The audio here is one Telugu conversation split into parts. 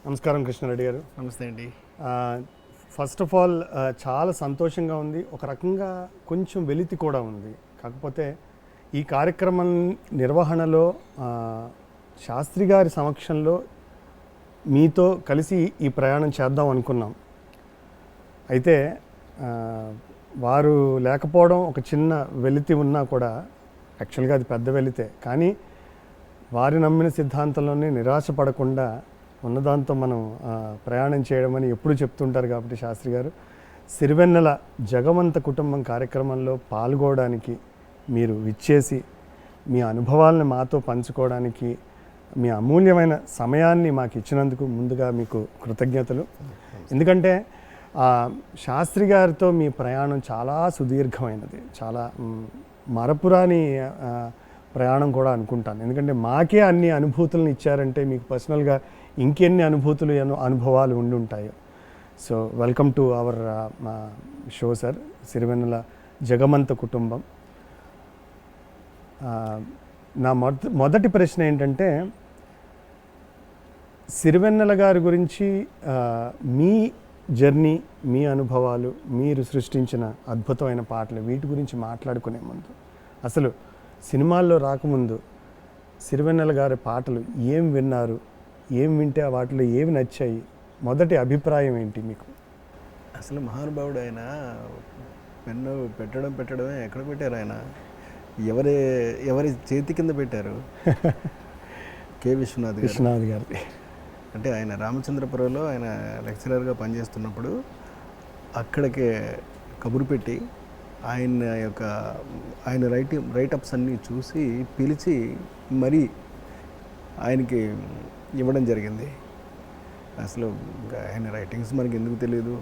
నమస్కారం కృష్ణారెడ్డి గారు. నమస్తే అండి. ఫస్ట్ ఆఫ్ ఆల్ చాలా సంతోషంగా ఉంది, ఒక రకంగా కొంచెం వెలితి కూడా ఉంది. కాకపోతే ఈ కార్యక్రమం నిర్వహణలో శాస్త్రి గారి సమక్షంలో మీతో కలిసి ఈ ప్రయాణం చేద్దాం అనుకున్నాం. అయితే వారు లేకపోవడం ఒక చిన్న వెలితి ఉన్నా కూడా, యాక్చువల్గా అది పెద్ద వెలితే, కానీ వారి నమ్మిన సిద్ధాంతంలోనే నిరాశపడకుండా ఉన్నదాంతో మనం ప్రయాణం చేయడం అని ఎప్పుడు చెప్తుంటారు. కాబట్టి శాస్త్రి గారు, సిరివెన్నెల జగమంత కుటుంబం కార్యక్రమంలో పాల్గొనడానికి మీరు విచ్చేసి మీ అనుభవాలను మాతో పంచుకోవడానికి మీ అమూల్యమైన సమయాన్ని మాకు ఇచ్చినందుకు ముందుగా మీకు కృతజ్ఞతలు. ఎందుకంటే శాస్త్రి గారితో మీ ప్రయాణం చాలా సుదీర్ఘమైనది, చాలా మరపురాని ప్రయాణం కూడా అనుకుంటాను. ఎందుకంటే మాకే అన్ని అనుభూతులను ఇచ్చారంటే మీకు పర్సనల్గా ఇంకెన్ని అనుభూతులు అనుభవాలు ఉండి ఉంటాయో. So welcome to our show sir, Sirivennela జగమంత కుటుంబం. నా మొదటి ప్రశ్న ఏంటంటే, సిరివెన్నెల గారి గురించి మీ జర్నీ, మీ అనుభవాలు, మీరు సృష్టించిన అద్భుతమైన పాటలు, వీటి గురించి మాట్లాడుకునే ముందు, అసలు సినిమాల్లో రాకముందు సిరివెన్నెల గారి పాటలు ఏం విన్నారు, ఏం వింటే వాటిలో ఏమి నచ్చాయి, మొదటి అభిప్రాయం ఏంటి మీకు? అసలు మహానుభావుడు ఆయన. పెన్ను పెట్టడమే ఎక్కడ పెట్టారు ఆయన? ఎవరి చేతి కింద పెట్టారు? కె. విశ్వనాథ్ గారి. అంటే ఆయన రామచంద్రపురంలో ఆయన లెక్చరర్గా పనిచేస్తున్నప్పుడు అక్కడికి కబురు పెట్టి ఆయన రైటప్స్ అన్నీ చూసి పిలిచి మరీ ఆయనకి ఇవ్వడం జరిగింది. అసలు ఆయన రైటింగ్స్ మనకి ఎందుకు తెలియదు,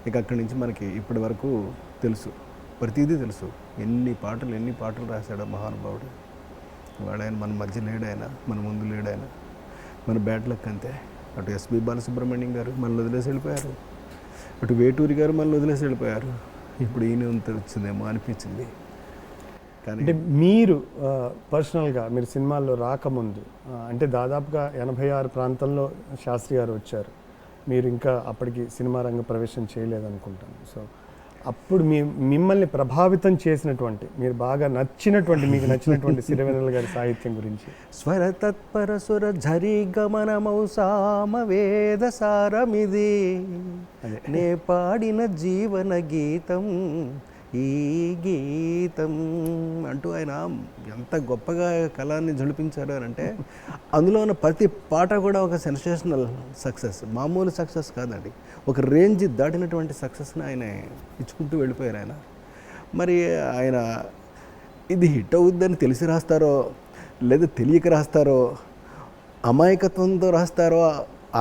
ఇక అక్కడి నుంచి మనకి ఇప్పటి వరకు తెలుసు, ప్రతిదీ తెలుసు. ఎన్ని పాటలు రాశాడు మహానుభావుడు. వాడు ఆయన మన మధ్య లేడు, ఆయన మన ముందు లేడు, ఆయన మన బ్యాడ్ లక్ అంతే. అటు ఎస్పి బాలసుబ్రహ్మణ్యం గారు మనల్ని వదిలేసి వెళ్ళిపోయారు, అటు వేటూరి గారు మనల్ని వదిలేసి వెళ్ళిపోయారు. ఇప్పుడు ఈయన వచ్చిందేమో అనిపించింది. కానీ అంటే మీరు పర్సనల్గా మీరు సినిమాల్లో రాకముందు, అంటే దాదాపుగా 86 ప్రాంతంలో శాస్త్రి గారు వచ్చారు, మీరు ఇంకా అప్పటికి సినిమా రంగ ప్రవేశం చేయలేదనుకుంటాను. సో అప్పుడు మిమ్మల్ని ప్రభావితం చేసినటువంటి, మీరు బాగా మీకు నచ్చినటువంటి సిరివెన్నెల గారి సాహిత్యం గురించి. స్వర తత్పర సుర ఝరి గమనమౌ సామవేద సారమిది, నే పాడిన జీవన గీతం ఈ గీతం అంటూ ఆయన ఎంత గొప్పగా కళాన్ని జడిపించారు అని అంటే, అందులో ఉన్న ప్రతి పాట కూడా ఒక సెన్సేషనల్ సక్సెస్, మామూలు సక్సెస్ కాదండి, ఒక రేంజ్ దాటినటువంటి సక్సెస్ని ఆయన ఇచ్చుకుంటూ వెళ్ళిపోయారు ఆయన. మరి ఆయన ఇది హిట్ అవుద్దని తెలిసి రాస్తారో, లేదా తెలియక రాస్తారో, అమాయకత్వంతో రాస్తారో,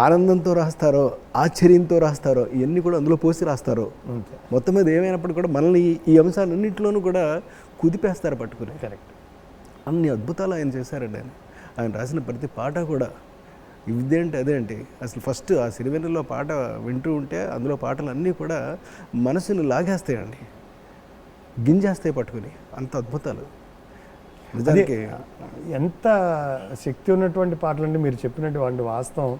ఆనందంతో రాస్తారో, ఆశ్చర్యంతో రాస్తారో, ఇవన్నీ కూడా అందులో పోసి రాస్తారో, మొత్తం మీద ఏమైనప్పుడు కూడా మనల్ని ఈ అంశాలన్నింటిలోనూ కూడా కుదిపేస్తారు పట్టుకుని. కరెక్ట్. అన్ని అద్భుతాలు ఆయన చేశారండి. ఆయన రాసిన ప్రతి పాట కూడా ఇదేంటి అదేంటి. అసలు ఫస్ట్ ఆ సిరివెన్నెలలో పాట వింటూ ఉంటే అందులో పాటలు అన్నీ కూడా మనసుని లాగేస్తాయండి, గింజేస్తాయి పట్టుకుని, అంత అద్భుతాలు. నిజానికి ఎంత శక్తి ఉన్నటువంటి పాటలు అంటే, మీరు చెప్పినటువంటి వాస్తవం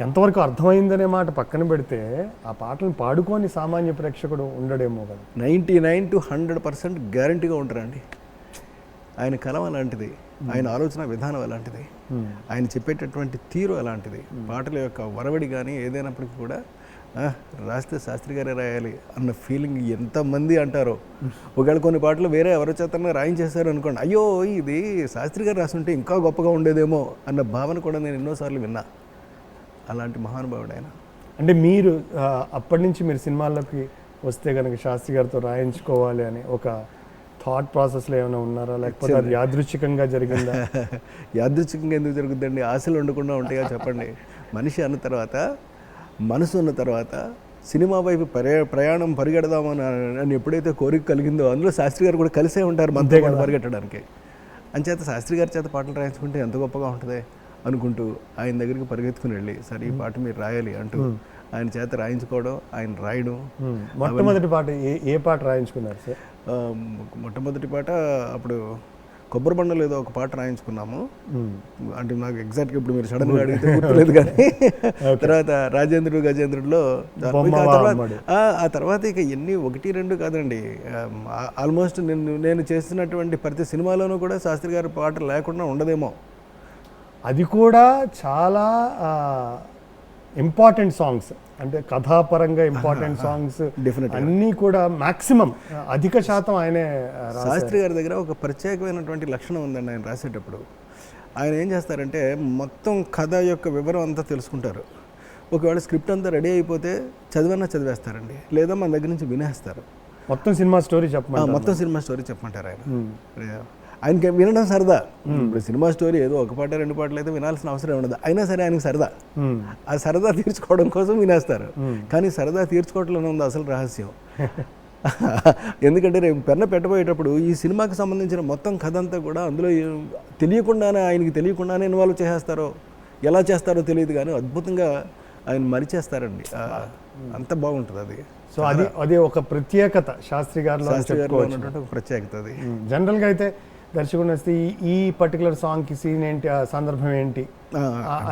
ఎంతవరకు అర్థమైందనే మాట పక్కన పెడితే, ఆ పాటలను పాడుకొని సామాన్య ప్రేక్షకుడు ఉండడేమో కదా. 99 to 100% గ్యారంటీగా ఉంటారండి. ఆయన కలం అలాంటిది, ఆయన ఆలోచన విధానం అలాంటిది, ఆయన చెప్పేటటువంటి తీరు అలాంటిది, పాటల యొక్క వరవడి కానీ ఏదైనప్పటికీ కూడా రాస్తే శాస్త్రి గారే రాయాలి అన్న ఫీలింగ్ ఎంతమంది అంటారో. ఒకవేళ కొన్ని పాటలు వేరే ఎవరి చేతన్నా రాయించేశారు అనుకోండి, అయ్యో ఇది శాస్త్రి గారు రాస్తుంటే ఇంకా గొప్పగా ఉండేదేమో అన్న భావన కూడా నేను ఎన్నోసార్లు విన్నా. అలాంటి మహానుభావుడు ఆయన. అంటే మీరు అప్పటి నుంచి మీరు సినిమాల్లోకి వస్తే కనుక శాస్త్రి గారితో రాయించుకోవాలి అని ఒక థాట్ ప్రాసెస్లో ఏమైనా ఉన్నారా, లేకపోతే అది యాదృచ్ఛికంగా జరిగిందా? యాదృచ్ఛికంగా ఎందుకు జరుగుతుందండి? ఆశలు ఉండకుండా ఉంటాయా చెప్పండి. మనిషి అన్న తర్వాత, మనసు ఉన్న తర్వాత సినిమా వైపు ప్రయాణం పరిగెడదామని ఎప్పుడైతే కోరిక కలిగిందో, అందులో శాస్త్రి గారు కూడా కలిసే ఉంటారు మనతో పాటు పరిగెట్టడానికి. అంచేత శాస్త్రి గారి చేత పాటలు రాయించుకుంటే ఎంత గొప్పగా ఉంటుంది అనుకుంటూ ఆయన దగ్గరికి పరిగెత్తుకుని వెళ్ళి, సరే ఈ పాట మీరు రాయాలి అంటూ ఆయన చేత రాయించుకోవడం, ఆయన రాయడం. మొట్టమొదటి పాట ఏ పాట రాయించుకున్నారు సార్? మొట్టమొదటి పాట అప్పుడు కొబ్బరి బండలో ఏదో ఒక పాట రాయించుకున్నాము. అంటే నాకు ఎగ్జాక్ట్గా ఇప్పుడు మీరు సడన్గా అడిగితే గుర్తులేదు కానీ తర్వాత రాజేంద్రుడు గజేంద్రుడిలో ఆ తర్వాత ఇక ఎన్ని 1-2 కాదండి, ఆల్మోస్ట్ నేను చేస్తున్నటువంటి ప్రతి సినిమాలోనూ కూడా శాస్త్రి గారి పాట లేకుండా ఉండదేమో. అది కూడా చాలా ఇంపార్టెంట్ సాంగ్స్, అంటే కథాపరంగా ఇంపార్టెంట్ సాంగ్స్ అన్నీ కూడా మ్యాక్సిమం అధిక శాతం ఆయనే. శాస్త్రి గారి దగ్గర ఒక ప్రత్యేకమైనటువంటి లక్షణం ఉందండి. ఆయన రాసేటప్పుడు ఆయన ఏం చేస్తారంటే మొత్తం కథ యొక్క వివరం అంతా తెలుసుకుంటారు. ఒకవేళ స్క్రిప్ట్ అంతా రెడీ అయిపోతే చదివేస్తారండి, లేదా మన దగ్గర నుంచి వినేస్తారు. మొత్తం సినిమా స్టోరీ చెప్పమంటారు ఆయన. ఆయనకి వినడం సరదా. ఇప్పుడు సినిమా స్టోరీ ఏదో 1 పాట 2 పాటలు అయితే వినాల్సిన అవసరం ఉండదు, అయినా సరే ఆయనకి సరదా. ఆ సరదా తీర్చుకోవడం కోసం వినేస్తారు. కానీ సరదా తీర్చుకోవట్లోనే ఉంది అసలు రహస్యం. ఎందుకంటే రేపు పెన్న పెట్టబోయేటప్పుడు ఈ సినిమాకి సంబంధించిన మొత్తం కథ అంతా కూడా అందులో ఆయనకి తెలియకుండానే ఇన్వాల్వ్ చేసేస్తారో, ఎలా చేస్తారో తెలియదు కానీ అద్భుతంగా ఆయన మరిచేస్తారండి. అంత బాగుంటుంది అది. సో అది ఒక ప్రత్యేకత శాస్త్రి గారిలో ఒక ప్రత్యేకత. అది జనరల్గా అయితే దర్శకుడు వస్తే ఈ పర్టికులర్ సాంగ్కి సీన్ ఏంటి, ఆ సందర్భం ఏంటి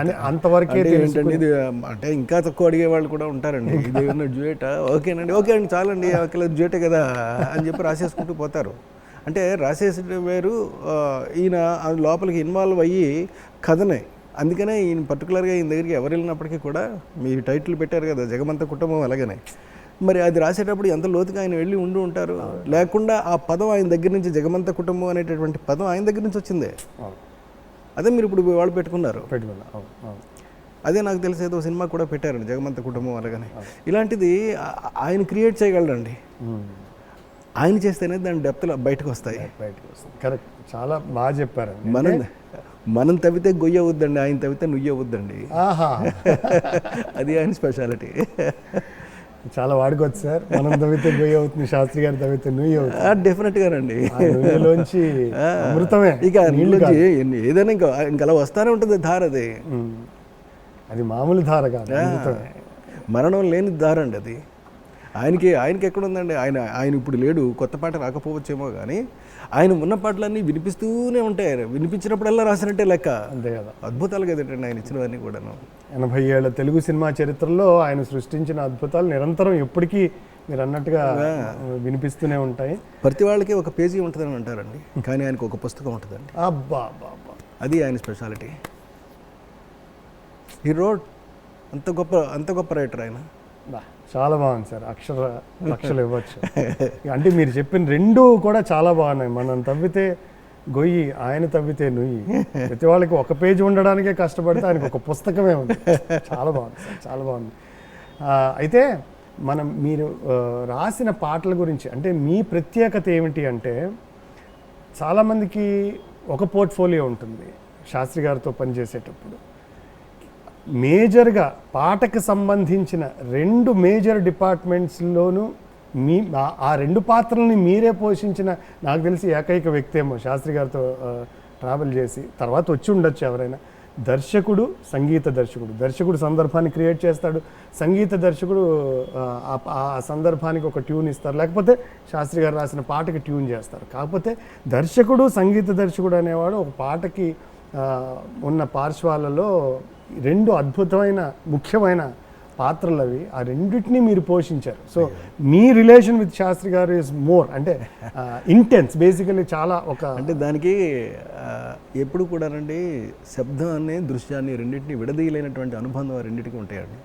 అని అంతవరకే ఏంటండి. ఇది అంటే ఇంకా తక్కువ అడిగే వాళ్ళు కూడా ఉంటారండి. ఇది ఏమన్నా డ్యూయేటా, ఓకే అండి చాలండి డ్యూయేటే కదా అని చెప్పి రాసేసుకుంటూ పోతారు. అంటే రాసేసే వేరు, ఈయన లోపలికి ఇన్వాల్వ్ అయ్యి కథనే. అందుకనే ఈయన పర్టికులర్గా ఈయన దగ్గరికి ఎవరు వెళ్ళినప్పటికీ కూడా మీ టైటిల్ పెట్టారు కదా జగమంత కుటుంబం, అలాగనే మరి అది రాసేటప్పుడు ఎంత లోతుగా ఆయన వెళ్ళి ఉంటారు. లేకుండా ఆ పదం ఆయన దగ్గర నుంచి, జగమంత కుటుంబం అనేటటువంటి పదం ఆయన దగ్గర నుంచి వచ్చిందే. అదే మీరు ఇప్పుడు వాళ్ళు పెట్టుకున్నారు. అదే నాకు తెలిసి ఏదో సినిమా కూడా పెట్టారండి జగమంత కుటుంబం అలాగనే. ఇలాంటిది ఆయన క్రియేట్ చేయగలరండి. ఆయన చేస్తేనే దాని డెప్త్లో బయటకు వస్తాయి. కరెక్ట్, చాలా బాగా చెప్పారు. మనం తవ్వితే గొయ్యి అవుద్దండి, ఆయన తవ్వితే నుయ్యి అవుద్దండి. అది ఆయన స్పెషాలిటీ. చాలా వాడుకోవచ్చు సార్. మనం తవ్వితే గొయ్యి అవుతుంది, శాస్త్రి గారు తవ్వితే నుయ్యి అవుతుంది. డెఫినెట్గానండి. నుయ్యిలోంచి అమృతమే, ఇక నీళ్ళలోంచి ఏదైనా ఇంకా అలా వస్తానే ఉంటుంది ధార. అది మామూలు ధార కాదు, మరణం లేని ధార అండి అది. ఆయనకి ఎక్కడ ఉందండి. ఆయన ఇప్పుడు లేడు, కొత్త పాట రాకపోవచ్చేమో కానీ ఆయన ఉన్న పాటలన్నీ వినిపిస్తూనే ఉంటాయి. వినిపించినప్పుడల్లా రాసినట్టే లెక్క. అంతే కదా, అద్భుతాలు కదండి ఆయన ఇచ్చినవన్నీ కూడాను. 80 ఏళ్ల తెలుగు సినిమా చరిత్రలో ఆయన సృష్టించిన అద్భుతాలు నిరంతరం ఎప్పటికీ మీరు అన్నట్టుగా వినిపిస్తూనే ఉంటాయి. ప్రతి వాళ్ళకి ఒక పేజీ ఉంటుందని అంటారండి, కానీ ఆయనకు ఒక పుస్తకం ఉంటుందండి. అబ్బా, అది ఆయన స్పెషాలిటీ. ఈ రోడ్ అంత గొప్ప రైటర్ ఆయన. చాలా బాగుంది సార్. లక్షలు ఇవ్వచ్చు. అంటే మీరు చెప్పిన 2 కూడా చాలా బాగున్నాయి. మనం తవ్వితే గొయ్యి, ఆయన తవ్వితే నుయ్యి. ప్రతి వాళ్ళకి ఒక పేజీ ఉండడానికే కష్టపడితే ఆయనకు ఒక పుస్తకమే ఉంది. చాలా బాగుంది సార్, చాలా బాగుంది. అయితే మీరు రాసిన పాటల గురించి, అంటే మీ ప్రత్యేకత ఏమిటి అంటే, చాలామందికి ఒక పోర్ట్ఫోలియో ఉంటుంది శాస్త్రి గారితో పనిచేసేటప్పుడు. మేజర్గా పాటకు సంబంధించిన 2 మేజర్ డిపార్ట్మెంట్స్లోనూ ఆ 2 పాత్రల్ని మీరే పోషించిన నాకు తెలిసి ఏకైక వ్యక్తి ఏమో శాస్త్రి గారితో ట్రావెల్ చేసి. తర్వాత వచ్చి ఉండొచ్చు ఎవరైనా. దర్శకుడు, సంగీత దర్శకుడు. దర్శకుడు సందర్భాన్ని క్రియేట్ చేస్తాడు, సంగీత దర్శకుడు ఆ సందర్భానికి ఒక ట్యూన్ ఇస్తారు, లేకపోతే శాస్త్రి గారు రాసిన పాటకి ట్యూన్ చేస్తారు. కాకపోతే దర్శకుడు, సంగీత దర్శకుడు అనేవాడు ఒక పాటకి ఉన్న పార్శ్వాలలో 2 అద్భుతమైన ముఖ్యమైన పాత్రలు అవి. ఆ రెండింటినీ మీరు పోషించారు. సో మీ రిలేషన్ విత్ శాస్త్రి గారు ఇస్ మోర్, అంటే ఇంటెన్స్ బేసికలీ. చాలా అంటే దానికి ఎప్పుడు కూడానండి శబ్దాన్ని, దృశ్యాన్ని రెండింటినీ విడదీయలేనటువంటి అనుబంధం ఆ రెండింటికి ఉంటాయండి.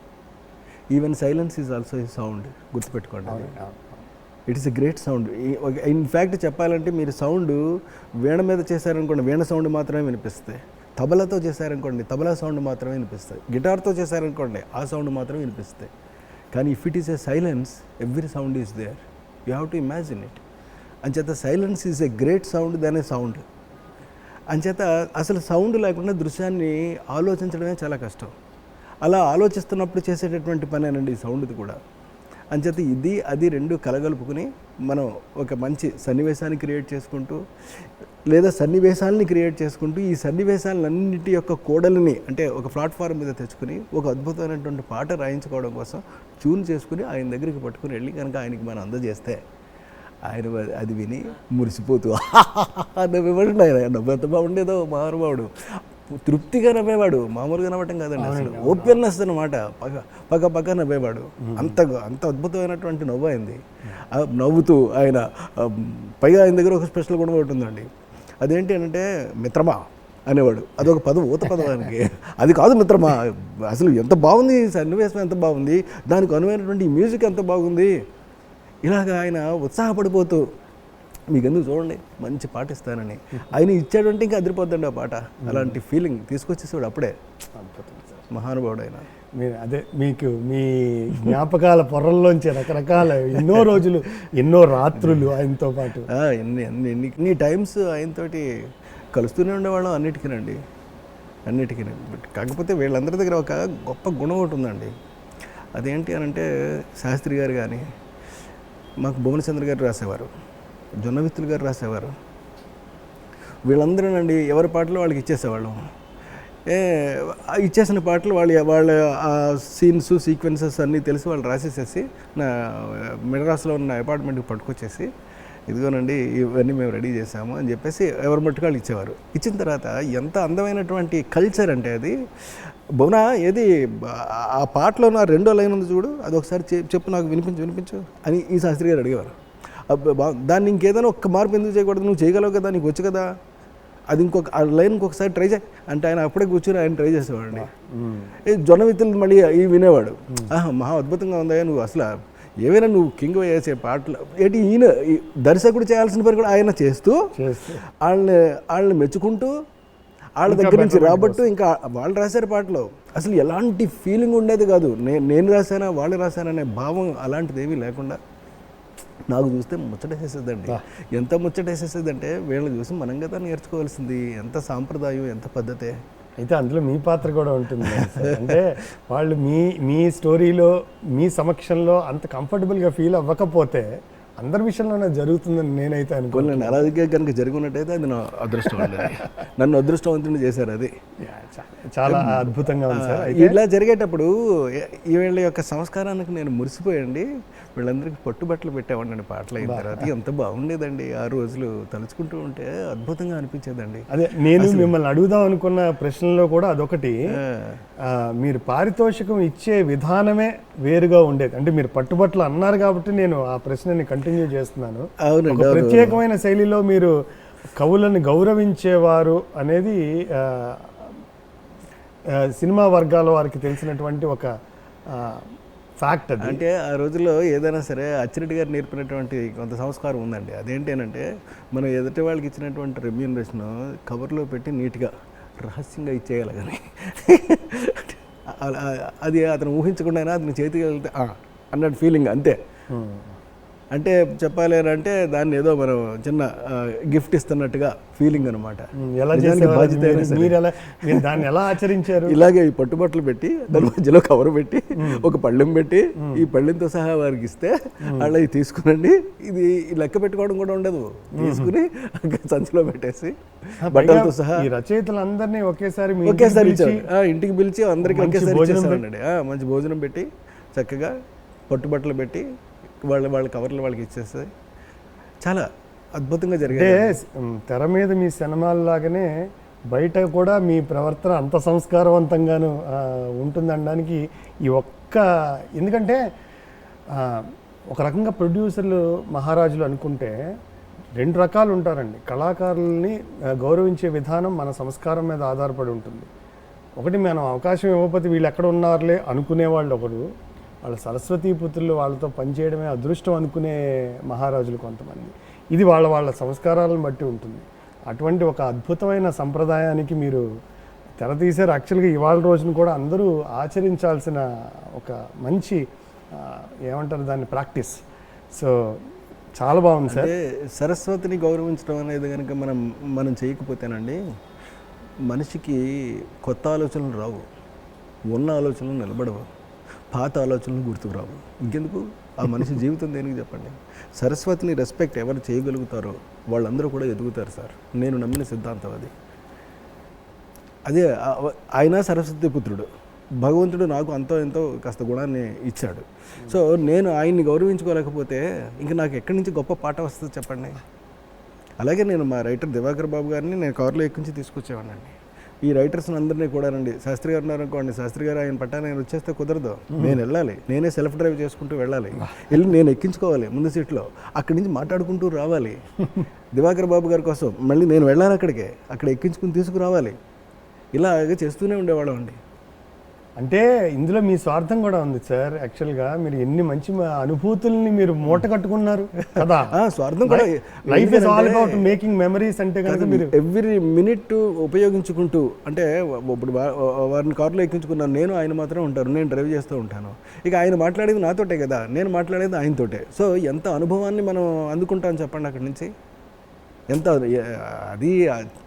Even silence is also a sound, గుర్తుపెట్టుకోండి. It is a great sound. In fact చెప్పాలంటే మీరు సౌండ్ వీణ మీద చేశారనుకోండి, వీణ సౌండ్ మాత్రమే వినిపిస్తుంది. తబలాతో చేశారనుకోండి, తబలా సౌండ్ మాత్రమే వినిపిస్తుంది. గిటార్తో చేశారనుకోండి, ఆ సౌండ్ మాత్రమే వినిపిస్తుంది. కానీ if it is a silence, every sound is there. You have to imagine it. అంచేత silence is a great sound than a sound. అంచేత అసలు సౌండ్ లేకుండా దృశ్యాన్ని ఆలోచించడమే చాలా కష్టం. అలా ఆలోచిస్తున్నప్పుడు చేసేటటువంటి పనేనండి ఈ సౌండ్ది కూడా. అంచేత ఇది అది 2 కలగలుపుకుని మనం ఒక మంచి సన్నివేశాన్ని క్రియేట్ చేసుకుంటూ, లేదా సన్నివేశాలని క్రియేట్ చేసుకుంటూ, ఈ సన్నివేశాలన్నింటి యొక్క కోడలని అంటే ఒక ప్లాట్ఫామ్ మీద తెచ్చుకుని ఒక అద్భుతమైనటువంటి పాట రాయించుకోవడం కోసం ట్యూన్ చేసుకుని ఆయన దగ్గరికి పట్టుకుని వెళ్ళి కనుక ఆయనకి మనం అందజేస్తే ఆయన అది విని మురిసిపోతూ నవ్వేవాడు. ఆయన నవ్వు ఎంత బాగుండేదో మహానుభావుడు. తృప్తిగా నవ్వేవాడు, మామూలుగా నవ్వటం కాదండి, అసలు ఓపెన్నెస్ అనమాట. పక్క నవ్వేవాడు. అంత అద్భుతమైనటువంటి నవ్వు అయింది. నవ్వుతూ ఆయన పైగా ఆయన దగ్గర ఒక స్పెషల్ గుణం ఒకటి ఉందండి. అదేంటి అంటే మిత్రమా అనేవాడు. అదొక పదం, ఊత పదం ఆయనకి. అది కాదు మిత్రమా, అసలు ఎంత బాగుంది సన్నివేశం, ఎంత బాగుంది, దానికి అనువైనటువంటి మ్యూజిక్ ఎంత బాగుంది, ఇలాగ ఆయన ఉత్సాహపడిపోతూ మీకు ఎందుకు చూడండి మంచి పాట ఇస్తానని ఆయన ఇచ్చాడంటే ఇంకా అదిరిపోద్దండి ఆ పాట. అలాంటి ఫీలింగ్ తీసుకొచ్చేసాడు అప్పుడే. మహానుభావుడు ఆయన. మీరు అదే మీకు మీ జ్ఞాపకాల పొరల్లోంచి రకరకాల ఎన్నో రోజులు, ఎన్నో రాత్రులు ఆయనతో పాటు ఎన్ని టైమ్స్ ఆయనతోటి కలుస్తూనే ఉండేవాళ్ళం అన్నిటికీనండి. కాకపోతే వీళ్ళందరి దగ్గర ఒక గొప్ప గుణం ఒకటి ఉందండి. అదేంటి అని అంటే శాస్త్రి గారు కానీ, మాకు భువనచంద్ర గారు రాసేవారు, జొన్నవిత్తులు గారు రాసేవారు. వీళ్ళందరూనండి ఎవరి పాటలు వాళ్ళకి ఇచ్చేసేవాళ్ళం. ఇచ్చేసిన పాటలు వాళ్ళ ఆ సీన్స్ సీక్వెన్సెస్ అన్నీ తెలిసి వాళ్ళు రాసేసేసి నా మెడ్రాస్లో ఉన్న అపార్ట్మెంట్కి పట్టుకొచ్చేసి ఇదిగోనండి ఇవన్నీ మేము రెడీ చేసాము అని చెప్పేసి ఎవరి మట్టుకు వాళ్ళు ఇచ్చేవారు. ఇచ్చిన తర్వాత ఎంత అందమైనటువంటి కల్చర్ అంటే అది. భువన ఏది ఆ పాటలో నా రెండో లైన్ ఉంది చూడు, అది ఒకసారి చెప్పు నాకు వినిపించు అని ఈ శాస్త్రి గారు అడిగేవారు. దాన్ని ఇంకేదైనా ఒక్క మార్పు ఎందుకు చేయకూడదు, నువ్వు చేయగలవు కదా, నీకు వచ్చు కదా, అది ఇంకొక ఆ లైన్ ఇంకొకసారి ట్రై చేయి అంటే ఆయన అప్పుడే కూర్చొని ఆయన ట్రై చేసేవాడిని. జొన్న విత్తులు మళ్ళీ ఈ వినేవాడు. మహా అద్భుతంగా ఉందా, నువ్వు అసలు ఏవైనా నువ్వు కింగ్ వేసే పాటలు ఏంటి, ఈయన దర్శకుడు చేయాల్సిన పని కూడా ఆయన చేస్తూ వాళ్ళని మెచ్చుకుంటూ వాళ్ళ దగ్గర నుంచి రాబట్టు ఇంకా వాళ్ళు రాశారు పాటలు. అసలు ఎలాంటి ఫీలింగ్ ఉండేది కాదు, నేను రాశానా వాళ్ళు రాశాననే భావం అలాంటిది ఏమీ లేకుండా నాకు చూస్తే ముచ్చటేసేసేదండి. ఎంత ముచ్చటేసేసేదంటే వీళ్ళని చూసి మనం కదా నేర్చుకోవాల్సింది, ఎంత సాంప్రదాయం, ఎంత పద్ధతే. అయితే అందులో మీ పాత్ర కూడా ఉంటుంది. అంటే వాళ్ళు మీ స్టోరీలో మీ సమక్షంలో అంత కంఫర్టబుల్గా ఫీల్ అవ్వకపోతే అందరి విషయంలోనే జరుగుతుందని నేనైతే అనుకోలేను. అలాగే కనుక జరుగున్నట్టయితే అది నా అదృష్టం అండి. నన్ను అదృష్టవంతుని చేశారు. అది చాలా అద్భుతంగా ఉంది సార్. ఇలా జరిగేటప్పుడు వీళ్ళ యొక్క సంస్కారానికి నేను మురిసిపోయండి. వీళ్ళందరికీ పట్టుబట్టలు పెట్టేవాడిని పాటలు అయిన తర్వాత. ఎంత బాగుండేదండి ఆ రోజులు, తలుచుకుంటూ ఉంటే అద్భుతంగా అనిపించేదండి. అదే నేను మిమ్మల్ని అడుగుదాం అనుకున్న ప్రశ్నలో కూడా అదొకటి. మీరు పారితోషికం ఇచ్చే విధానమే వేరుగా ఉండేది. అంటే మీరు పట్టుబట్టలు అన్నారు కాబట్టి నేను ఆ ప్రశ్నని కంటిన్యూ చేస్తున్నాను. ఒక ప్రత్యేకమైన శైలిలో మీరు కవులను గౌరవించేవారు అనేది సినిమా వర్గాల వారికి తెలిసినటువంటి ఒక ఫ్యాక్ట్. అది అంటే ఆ రోజుల్లో ఏదైనా సరే అచ్చిరెడ్డి గారు నేర్పినటువంటి కొంత సంస్కారం ఉందండి. అదేంటేనంటే మనం ఎదుటి వాళ్ళకి ఇచ్చినటువంటి రెమ్యూనరేషన్ కవర్లో పెట్టి నీట్గా రహస్యంగా ఇచ్చేయాలి. కానీ అది అతను ఊహించకుండా అతని చేతికి వెళ్తే అన్నట్టు ఫీలింగ్ అంతే. అంటే చెప్పాలి అంటే దాన్ని ఏదో మనం చిన్న గిఫ్ట్ ఇస్తున్నట్టుగా ఫీలింగ్ అనమాట. దాన్ని ఎలా ఆచరించారు? ఇలాగే ఈ పట్టుబట్టలు పెట్టి దాని మధ్యలో కవర్ పెట్టి ఒక పళ్ళెం పెట్టి ఈ పళ్ళెంతో సహా వారికి ఇస్తే వాళ్ళు ఇది తీసుకునండి, ఇది లెక్క పెట్టుకోవడం కూడా ఉండదు, తీసుకుని సంచిలో పెట్టేసి బట్టలతో సహా ఈ రచయితలందరినీ ఒకేసారి ఇంటికి పిలిచి అందరికి ఒకేసారి ఇచ్చేసారండి. మంచి భోజనం పెట్టి చక్కగా పట్టుబట్టలు పెట్టి వాళ్ళ కవర్లు వాళ్ళకి ఇచ్చేస్తుంది. చాలా అద్భుతంగా జరిగింది. తెర మీద మీ సినిమాల్లాగానే బయట కూడా మీ ప్రవర్తన అంత సంస్కారవంతంగాను ఉంటుందనడానికి ఈ ఒక్క, ఎందుకంటే ఒక రకంగా ప్రొడ్యూసర్లు మహారాజులు అనుకుంటే రెండు రకాలు ఉంటారండి. కళాకారుల్ని గౌరవించే విధానం మన సంస్కారం మీద ఆధారపడి ఉంటుంది. ఒకటి మనం అవకాశం ఇవ్వకపోతే వీళ్ళు ఎక్కడ ఉన్నారులే అనుకునేవాళ్ళు ఒకడు, వాళ్ళ సరస్వతీ పుత్రులు వాళ్ళతో పనిచేయడమే అదృష్టం అనుకునే మహారాజులు కొంతమంది. ఇది వాళ్ళ సంస్కారాలను బట్టి ఉంటుంది. అటువంటి ఒక అద్భుతమైన సంప్రదాయానికి మీరు తెర తీశారు. యాక్చువల్గా ఇవాళ రోజున కూడా అందరూ ఆచరించాల్సిన ఒక మంచి ఏమంటారు దాన్ని ప్రాక్టీస్. సో చాలా బాగుంది సార్. సరస్వతిని గౌరవించడం అనేది కనుక మనం చేయకపోతేనండి మనిషికి కొత్త ఆలోచనలు రావు, ఉన్న ఆలోచనలు నిలబడవు, పాత ఆలోచనలు గుర్తుకు రావు. ఇంకెందుకు ఆ మనిషి జీవితం దేనికి చెప్పండి. సరస్వతిని రెస్పెక్ట్ ఎవరు చేయగలుగుతారో వాళ్ళందరూ కూడా ఎదుగుతారు సార్. నేను నమ్మిన సిద్ధాంతం అది. అదే ఆయన సరస్వతి పుత్రుడు, భగవంతుడు నాకు అంతో ఎంతో కాస్త గుణాన్ని ఇచ్చాడు. సో నేను ఆయన్ని గౌరవించుకోలేకపోతే ఇంక నాకు ఎక్కడి నుంచి గొప్ప పాట వస్తుంది చెప్పండి. అలాగే నేను మా రైటర్ దివాకర్ బాబు గారిని నేను కారులో ఎక్కించి తీసుకొచ్చేవాడినండి. ఈ రైటర్స్ అందరినీ కూడా రండి, శాస్త్రి గారు ఉన్నారనుకోండి, శాస్త్రి గారు ఆయన పట్టాన నేను వచ్చేస్తే కుదరదు, నేను వెళ్ళాలి, నేనే సెల్ఫ్ డ్రైవ్ చేసుకుంటూ వెళ్ళాలి, వెళ్ళి నేను ఎక్కించుకోవాలి ముందు సీట్లో, అక్కడి నుంచి మాట్లాడుకుంటూ రావాలి. దివాకర్ బాబు గారి కోసం మళ్ళీ నేను వెళ్ళాలి అక్కడికే, అక్కడ ఎక్కించుకుని తీసుకురావాలి. ఇలాగే చేస్తూనే ఉండేవాళ్ళం అండి. అంటే ఇందులో మీ స్వార్థం కూడా ఉంది సార్. యాక్చువల్గా మీరు ఎన్ని మంచి అనుభూతుల్ని మీరు మూట కట్టుకున్నారు కదా. స్వార్థం కూడా, life is all about making memories అంటే కనుక మీరు ఎవ్రీ మినిట్ ఉపయోగించుకుంటూ, అంటే ఇప్పుడు వారిని కారులో ఎక్కించుకున్నాను, నేను ఆయన మాత్రం ఉంటారు, నేను డ్రైవ్ చేస్తూ ఉంటాను. ఇక ఆయన మాట్లాడేది నాతోటే కదా, నేను మాట్లాడేది ఆయనతోటే. సో ఎంత అనుభవాన్ని మనం అందుకుంటాం చెప్పండి అక్కడి నుంచి. ఎంత అది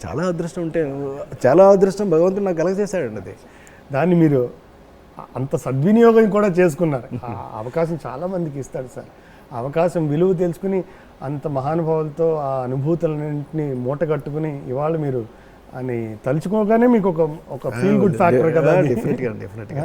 చాలా అదృష్టం ఉంటే, చాలా అదృష్టం భగవంతుడు నాకు కలగజేశాడండి. అది దాన్ని మీరు అంత సద్వినియోగం కూడా చేసుకున్నారు. ఆ అవకాశం చాలా మందికి ఇస్తాడు సార్. అవకాశం విలువ తెలుసుకుని అంత మహానుభావులతో ఆ అనుభూతులన్నింటినీ మూట కట్టుకుని ఇవాళ మీరు అని తలుచుకోగానే మీకు ఒక ఫీల్ గుడ్ ఫ్యాక్టర్ కదా. డెఫినెట్గా.